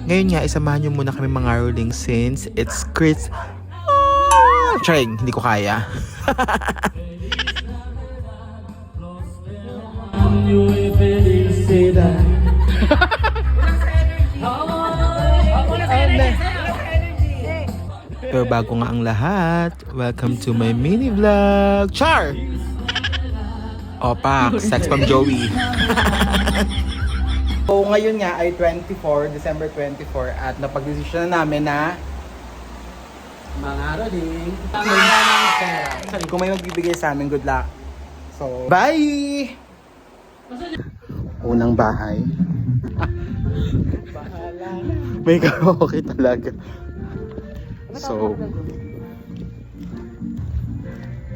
Ngayon nga, isamahan nyo muna kami mga rolling since it's Chris. Trying, hindi ko kaya. Pero bago nga ang lahat, welcome to my mini vlog. Char! Opak, sex from Joey. So ngayon nga ay December 24 at napag-desisyon na namin na mga rolling. Kung may magbibigay sa amin, good luck. So, bye! Unang bahay. May karaoke talaga. So,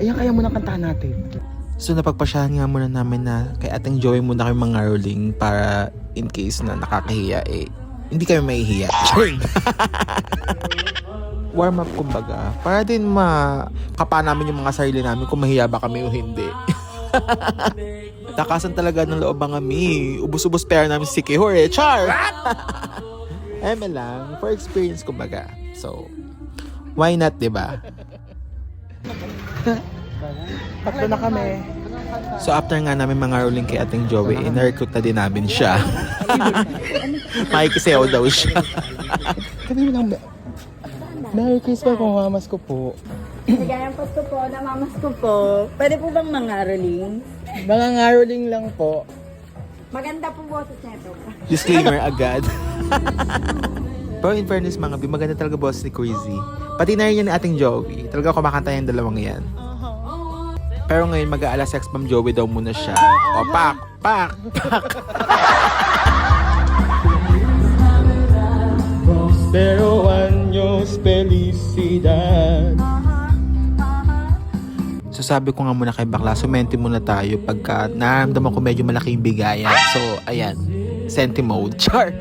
ayan, kaya muna kantahan natin. So napagpasyahan nga muna namin na kay Ating Joey muna kami mga rolling para in case na nakakahiya hindi kami mahihiya. Warm up kumbaga para din makapa namin yung mga sarili namin kung mahiya ba kami o hindi. Takasan talaga ng loob ang kami. Ubus-ubus pera namin si Kihor Char! Lang, for experience kumbaga. So, why not, diba? Tatlo na kami. So after nga namin mga rolling kay Ating Joey, na-recruit na din namin siya. Makikisayaw daw siya. Sabi mo lang, Merry Christmas po, mamas ko po. Nagayang Pasko po, namamas ko po. Pwede po bang mangaroling? Mga ngaroling lang po. Maganda po boses nito. Disclaimer agad. Pero in fairness mga bi, maganda talaga boss ni Crazy. Pati na rin yan ni Ating Joey. Talaga kumakanta yung dalawang yan. Pero ngayon mag-aala sex from Joey daw muna siya. O pak! Pero años felicidad. So sabi ko nga muna kay bakla, sumenti muna tayo pagka nararamdaman ko medyo malaking bigayan. So ayan, senti mode. Char!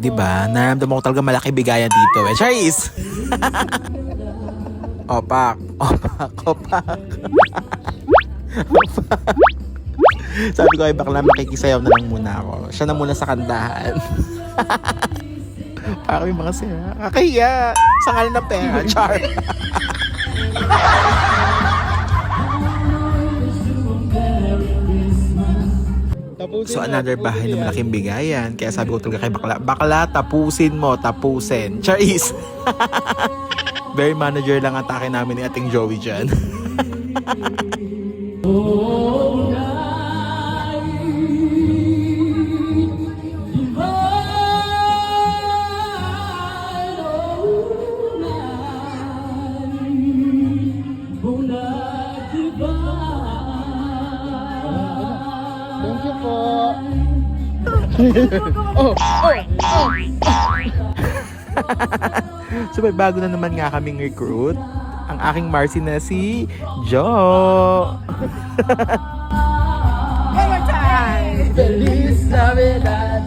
Diba? Nararamdaman ko talaga malaki bigayan dito Charis! Opak! Sabi ko ay bakla makikisayaw na lang muna ako. Siya na muna sa kantahan. Para may mga sira. Kakahiya! Sa ngalan ng pera. Char! So another bahay na malaking bigayan. Kaya sabi ko talaga kay bakla, tapusin mo, Charis! Very manager lang atake namin ni Ating Joey dyan. Thank you po. So may bago na naman nga kaming recruit. Ang aking Marcy na si Jo. One more time! Feliz Navidad.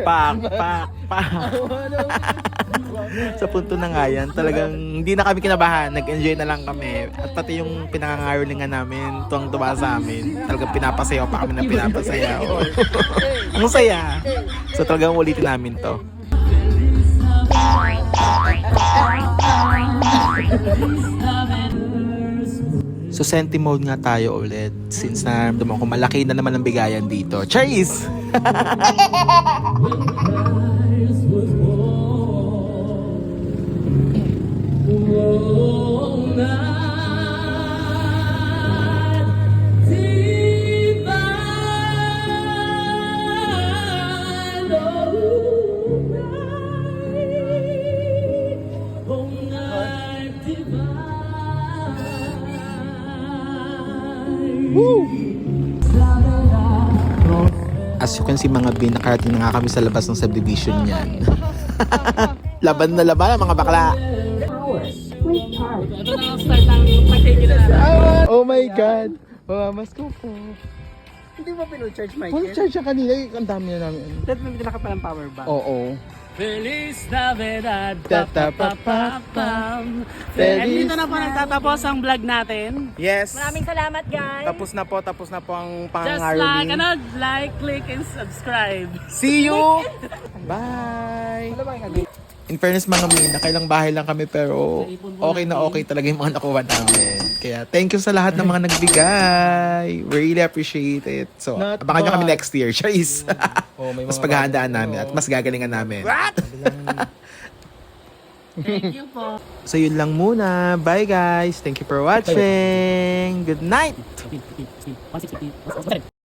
Pak. Sa punto na nga yan, talagang hindi na kami kinabahan. Nag-enjoy na lang kami. At pati yung pinangangarolingan namin, tuwang-tuwa sa amin. Talagang pinapasayaw pa kami na pinapasayaw. Ang saya. So talagang ulitin namin to. So senti mode nga tayo ulit since nararamdaman ko malaki na naman ang bigayan dito. Charis! As you can see mga bin, nakarating na nga kami sa labas ng subdivision niyan. Laban na laban ang mga bakla. Oh my God! Mamas ko po. Hindi mo pinucharge, Full charge siya kanina. Ang dami na namin. Dahil may pinaka pa ng power bank. Oo. Feliz Navidad, Tatapapapam. And dito na po nagtatapos ang vlog natin. Yes. Maraming salamat, guys. Tapos na po ang Just pangangaroling. like, click, and subscribe. See you! Bye! In fairness mga min, nakailang bahay lang kami pero okay na okay talaga yung mga nakuha namin. Kaya thank you sa lahat ng mga nagbigay. We really appreciate it. So, abangan nyo kami next year. Charis! Mas paghahandaan namin at mas gagalingan namin. Thank you po. So yun lang muna. Bye guys! Thank you for watching! Good night!